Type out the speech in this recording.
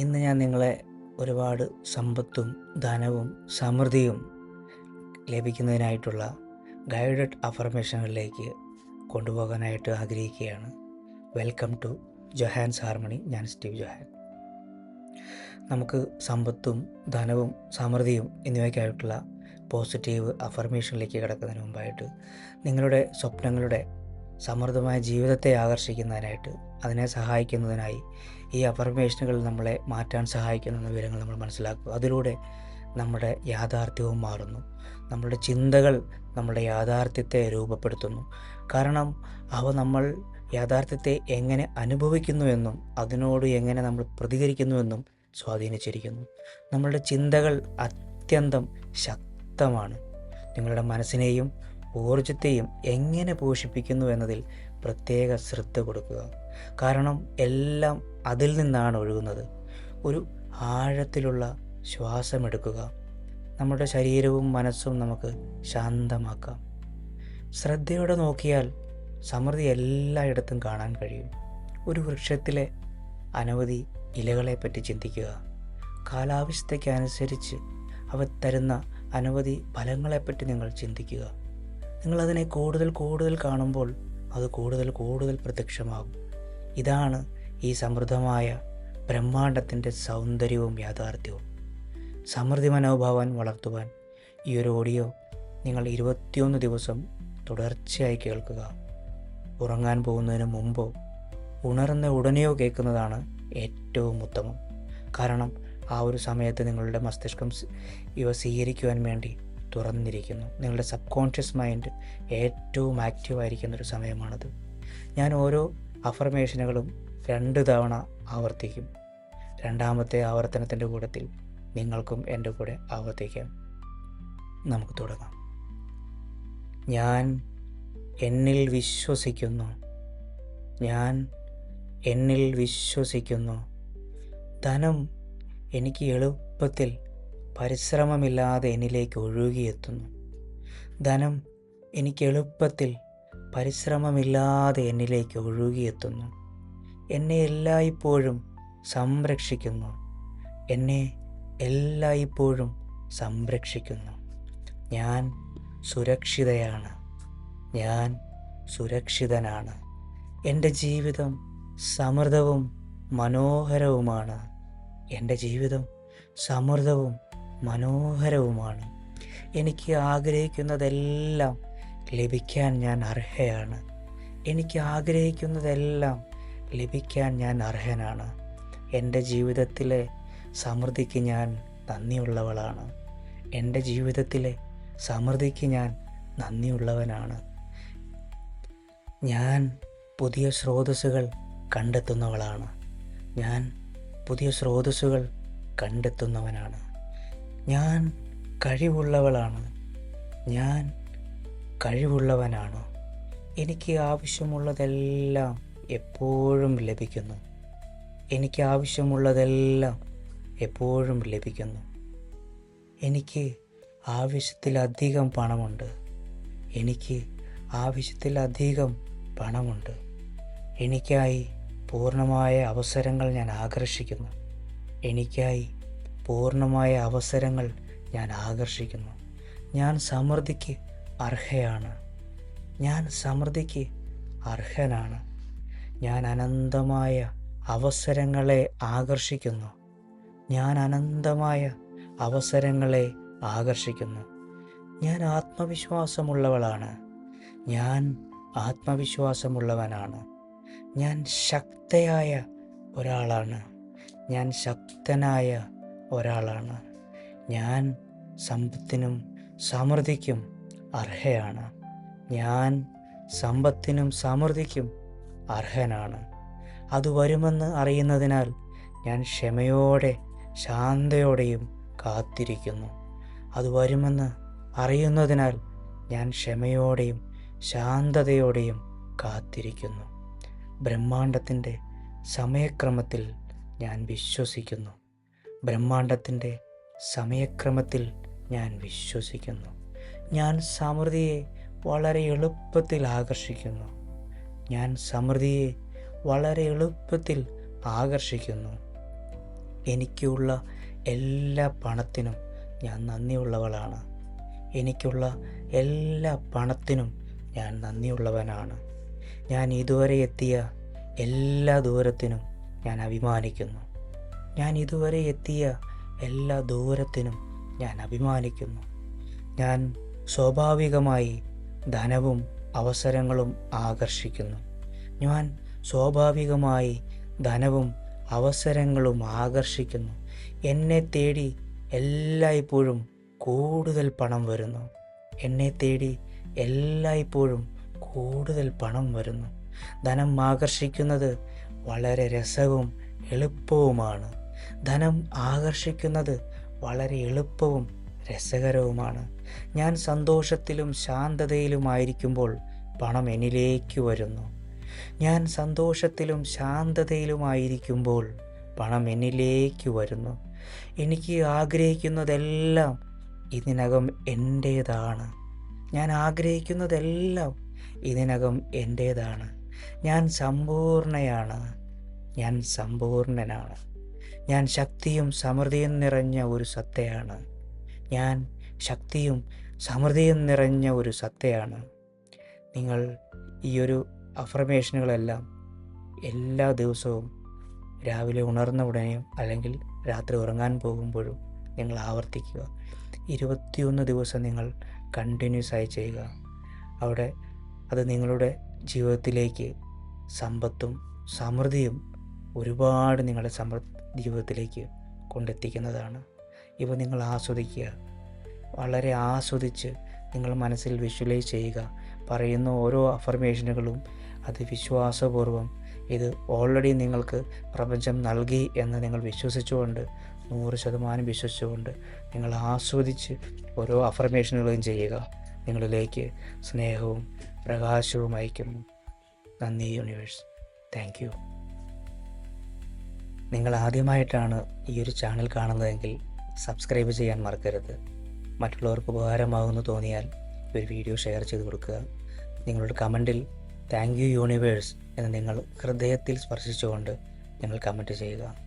ഇന്ന് ഞാൻ നിങ്ങളെ ഒരുപാട് സമ്പത്തും ധനവും സമൃദ്ധിയും ലഭിക്കുന്നതിനായിട്ടുള്ള ഗൈഡഡ് അഫർമേഷനുകളിലേക്ക് കൊണ്ടുപോകാനായിട്ട് ആഗ്രഹിക്കുകയാണ്. Welcome to Johan's harmony. ഞാൻ സ്റ്റീവ് ജൊഹാൻ. നമുക്ക് സമ്പത്തും ധനവും സമൃദ്ധിയും എന്നിവയ്ക്കായിട്ടുള്ള പോസിറ്റീവ് അഫർമേഷനിലേക്ക് കിടക്കുന്നതിന് മുമ്പായിട്ട് നിങ്ങളുടെ സ്വപ്നങ്ങളുടെ സമൃദ്ധമായ ജീവിതത്തെ ആകർഷിക്കുന്നതിനായിട്ട്, അതിനെ സഹായിക്കുന്നതിനായി ഈ അഫർമേഷനുകൾ നമ്മളെ മാറ്റാൻ സഹായിക്കുന്ന വിവരങ്ങൾ നമ്മൾ മനസ്സിലാക്കുക. അതിലൂടെ നമ്മുടെ യാഥാർത്ഥ്യവും മാറുന്നു. നമ്മളുടെ ചിന്തകൾ നമ്മുടെ യാഥാർത്ഥ്യത്തെ രൂപപ്പെടുത്തുന്നു. കാരണം അവ നമ്മൾ യാഥാർത്ഥ്യത്തെ എങ്ങനെ അനുഭവിക്കുന്നുവെന്നും അതിനോട് എങ്ങനെ നമ്മൾ പ്രതികരിക്കുന്നുവെന്നും സ്വാധീനിച്ചിരിക്കുന്നു. നമ്മളുടെ ചിന്തകൾ അത്യന്തം ശക്തമാണ്. നിങ്ങളുടെ മനസ്സിനെയും ഊർജത്തെയും എങ്ങനെ പോഷിപ്പിക്കുന്നു എന്നതിൽ പ്രത്യേക ശ്രദ്ധ കൊടുക്കുക. കാരണം എല്ലാം അതിൽ നിന്നാണ് ഒഴുകുന്നത്. ഒരു ആഴത്തിലുള്ള ശ്വാസമെടുക്കുക. നമ്മുടെ ശരീരവും മനസ്സും നമുക്ക് ശാന്തമാക്കാം. ശ്രദ്ധയോടെ നോക്കിയാൽ സമൃദ്ധി എല്ലായിടത്തും കാണാൻ കഴിയും. ഒരു വൃക്ഷത്തിലെ അനവധി ഇലകളെപ്പറ്റി ചിന്തിക്കുക. കാലാവസ്ഥയ്ക്കനുസരിച്ച് അവ തരുന്ന അനവധി ഫലങ്ങളെപ്പറ്റി നിങ്ങൾ ചിന്തിക്കുക. നിങ്ങളതിനെ കൂടുതൽ കാണുമ്പോൾ അത് കൂടുതൽ പ്രത്യക്ഷമാകും. ഇതാണ് ഈ സമൃദ്ധമായ ബ്രഹ്മാണ്ടത്തിൻ്റെ സൗന്ദര്യവും യാഥാർത്ഥ്യവും. സമൃദ്ധി മനോഭാവം വളർത്തുവാൻ ഈ ഒരു ഓഡിയോ നിങ്ങൾ 21 ദിവസം തുടർച്ചയായി കേൾക്കുക. ഉറങ്ങാൻ പോകുന്നതിന് മുമ്പോ ഉണർന്ന ഉടനെയോ കേൾക്കുന്നതാണ് ഏറ്റവും ഉത്തമം. കാരണം ആ ഒരു സമയത്ത് നിങ്ങളുടെ മസ്തിഷ്കം ഇവ സ്വീകരിക്കുവാൻ വേണ്ടി തുറന്നിരിക്കുന്നു. നിങ്ങളുടെ സബ് കോൺഷ്യസ് മൈൻഡ് ഏറ്റവും ആക്റ്റീവായിരിക്കുന്നൊരു സമയമാണത്. ഞാൻ ഓരോ അഫർമേഷനുകളും 2 തവണ ആവർത്തിക്കും. രണ്ടാമത്തെ ആവർത്തനത്തിൻ്റെ കൂട്ടത്തിൽ നിങ്ങൾക്കും എൻ്റെ കൂടെ ആവർത്തിക്കാം. നമുക്ക് തുടങ്ങാം. ഞാൻ എന്നിൽ വിശ്വസിക്കുന്നു. ഞാൻ എന്നിൽ വിശ്വസിക്കുന്നു. ധനം എനിക്ക് എളുപ്പത്തിൽ പരിശ്രമമില്ലാതെ എന്നിലേക്ക് ഒഴുകിയെത്തുന്നു. ധനം എനിക്ക് എളുപ്പത്തിൽ പരിശ്രമമില്ലാതെ എന്നിലേക്ക് ഒഴുകിയെത്തുന്നു. എന്നെ എല്ലായ്പ്പോഴും സംരക്ഷിക്കുന്നു. എന്നെ എല്ലായ്പ്പോഴും സംരക്ഷിക്കുന്നു. ഞാൻ സുരക്ഷിതയാണ്. ഞാൻ സുരക്ഷിതനാണ്. എൻ്റെ ജീവിതം സമൃദ്ധവും മനോഹരവുമാണ്. എൻ്റെ ജീവിതം സമൃദ്ധവും മനോഹരവുമാണ്. എനിക്ക് ആഗ്രഹിക്കുന്നതെല്ലാം ലഭിക്കാൻ ഞാൻ അർഹയാണ്. എനിക്ക് ആഗ്രഹിക്കുന്നതെല്ലാം ലഭിക്കാൻ ഞാൻ അർഹനാണ്. എൻ്റെ ജീവിതത്തിലെ സമൃദ്ധിക്ക് ഞാൻ നന്ദിയുള്ളവളാണ്. എൻ്റെ ജീവിതത്തിലെ സമൃദ്ധിക്ക് ഞാൻ നന്ദിയുള്ളവനാണ്. ഞാൻ പുതിയ സ്രോതസ്സുകൾ കണ്ടെത്തുന്നവളാണ്. ഞാൻ പുതിയ സ്രോതസ്സുകൾ കണ്ടെത്തുന്നവനാണ്. ഞാൻ കഴിവുള്ളവളാണ്. ഞാൻ കഴിവുള്ളവനാണ്. എനിക്ക് ആവശ്യമുള്ളതെല്ലാം എപ്പോഴും ലഭിക്കുന്നു. എനിക്ക് ആവശ്യമുള്ളതെല്ലാം എപ്പോഴും ലഭിക്കുന്നു. എനിക്ക് ആവശ്യത്തിലധികം പണമുണ്ട്. എനിക്ക് ആവശ്യത്തിലധികം പണമുണ്ട്. എനിക്കായി പൂർണ്ണമായ അവസരങ്ങൾ ഞാൻ ആകർഷിക്കുന്നു. എനിക്കായി പൂർണ്ണമായ അവസരങ്ങൾ ഞാൻ ആകർഷിക്കുന്നു. ഞാൻ സമൃദ്ധിക്ക് അർഹയാണ്. ഞാൻ സമൃദ്ധിക്ക് അർഹനാണ്. ഞാൻ അനന്തമായ അവസരങ്ങളെ ആകർഷിക്കുന്നു. ഞാൻ അനന്തമായ അവസരങ്ങളെ ആകർഷിക്കുന്നു. ഞാൻ ആത്മവിശ്വാസമുള്ളവളാണ്. ഞാൻ ആത്മവിശ്വാസമുള്ളവനാണ്. ഞാൻ ശക്തയായ ഒരാളാണ്. ഞാൻ ശക്തനായ ഒരാളാണ്. ഞാൻ സമ്പത്തിനും സമൃദ്ധിക്കും അർഹയാണ്. ഞാൻ സമ്പത്തിനും സമൃദ്ധിക്കും അർഹനാണ്. അത് വരുമെന്ന് അറിയുന്നതിനാൽ ഞാൻ ക്ഷമയോടെ ശാന്തയോടെയും കാത്തിരിക്കുന്നു. അത് വരുമെന്ന് അറിയുന്നതിനാൽ ഞാൻ ക്ഷമയോടെയും ശാന്തതയോടെയും കാത്തിരിക്കുന്നു. ബ്രഹ്മാണ്ടത്തിൻ്റെ സമയക്രമത്തിൽ ഞാൻ വിശ്വസിക്കുന്നു. ബ്രഹ്മാണ്ടത്തിൻ്റെ സമയക്രമത്തിൽ ഞാൻ വിശ്വസിക്കുന്നു. ഞാൻ സമൃദ്ധിയെ വളരെ എളുപ്പത്തിൽ ആകർഷിക്കുന്നു. ഞാൻ സമൃദ്ധിയെ വളരെ എളുപ്പത്തിൽ ആകർഷിക്കുന്നു. എനിക്കുള്ള എല്ലാ പണത്തിനും ഞാൻ നന്ദിയുള്ളവളാണ്. എനിക്കുള്ള എല്ലാ പണത്തിനും ഞാൻ നന്ദിയുള്ളവനാണ്. ഞാൻ ഇതുവരെ എത്തിയ എല്ലാ ദൂരത്തിനും ഞാൻ അഭിമാനിക്കുന്നു. ഞാൻ ഇതുവരെ എത്തിയ എല്ലാ ദൂരത്തിനും ഞാൻ അഭിമാനിക്കുന്നു. ഞാൻ സ്വാഭാവികമായി ധനവും അവസരങ്ങളും ആകർഷിക്കുന്നു. ഞാൻ സ്വാഭാവികമായി ധനവും അവസരങ്ങളും ആകർഷിക്കുന്നു. എന്നെ തേടി എല്ലായ്പ്പോഴും കൂടുതൽ പണം വരുന്നു. എന്നെ തേടി എല്ലായ്പ്പോഴും കൂടുതൽ പണം വരുന്നു. ധനം ആകർഷിക്കുന്നത് വളരെ രസവും എളുപ്പവുമാണ്. ധനം ആകർഷിക്കുന്നത് വളരെ എളുപ്പവും രസകരവുമാണ്. ഞാൻ സന്തോഷത്തിലും ശാന്തതയിലുമായിരിക്കുമ്പോൾ പണം എന്നിലേക്ക് വരുന്നു. ഞാൻ സന്തോഷത്തിലും ശാന്തതയിലുമായിരിക്കുമ്പോൾ പണം എന്നിലേക്ക് വരുന്നു. എനിക്ക് ആഗ്രഹിക്കുന്നതെല്ലാം ഇതിനകം എൻ്റേതാണ്. ഞാൻ ആഗ്രഹിക്കുന്നതെല്ലാം ഇതിനകം എൻ്റേതാണ്. ഞാൻ സമ്പൂർണയാണ്. ഞാൻ സമ്പൂർണനാണ്. ഞാൻ ശക്തിയും സമൃദ്ധിയും നിറഞ്ഞ ഒരു സത്തയാണ്. ഞാൻ ശക്തിയും സമൃദ്ധിയും നിറഞ്ഞ ഒരു സത്തയാണ്. നിങ്ങൾ ഈ ഒരു അഫർമേഷനുകളെല്ലാം എല്ലാ ദിവസവും രാവിലെ ഉണർന്ന ഉടനെയും അല്ലെങ്കിൽ രാത്രി ഉറങ്ങാൻ പോകുമ്പോഴും നിങ്ങൾ ആവർത്തിക്കുക. 21 ദിവസം നിങ്ങൾ കണ്ടിന്യൂസ് ആയി ചെയ്യുക. അവിടെ അത് നിങ്ങളുടെ ജീവിതത്തിലേക്ക് സമ്പത്തും സമൃദ്ധിയും ഒരുപാട് നിങ്ങളുടെ ജീവിതത്തിലേക്ക് കൊണ്ടെത്തിക്കുന്നതാണ്. ഇവ നിങ്ങൾ ആസ്വദിക്കുക. വളരെ ആസ്വദിച്ച് നിങ്ങൾ മനസ്സിൽ വിഷ്വലൈസ് ചെയ്യുക. പറയുന്ന ഓരോ അഫർമേഷനുകളും അത് വിശ്വാസപൂർവ്വം ഇത് ഓൾറെഡി നിങ്ങൾക്ക് പ്രപഞ്ചം നൽകി എന്ന് നിങ്ങൾ വിശ്വസിച്ചുകൊണ്ട് 100% വിശ്വസിച്ചുകൊണ്ട് നിങ്ങൾ ആസ്വദിച്ച് ഓരോ അഫർമേഷനുകളും ചെയ്യുക. നിങ്ങളിലേക്ക് സ്നേഹവും പ്രകാശവും അയക്കുന്നു. നന്ദി യൂണിവേഴ്സ്. Thank you. നിങ്ങൾ ആദ്യമായിട്ടാണ് ഈ ഒരു ചാനൽ കാണുന്നതെങ്കിൽ സബ്സ്ക്രൈബ് ചെയ്യാൻ മറക്കരുത്. മറ്റുള്ളവർക്ക് ഉപകാരമാകുമെന്ന് തോന്നിയാൽ ഒരു വീഡിയോ ഷെയർ ചെയ്ത് കൊടുക്കുക. നിങ്ങളുടെ കമൻറ്റിൽ താങ്ക് യു യൂണിവേഴ്സ് എന്ന് നിങ്ങൾ ഹൃദയത്തിൽ സ്പർശിച്ചുകൊണ്ട് നിങ്ങൾ കമൻറ്റ് ചെയ്യുക.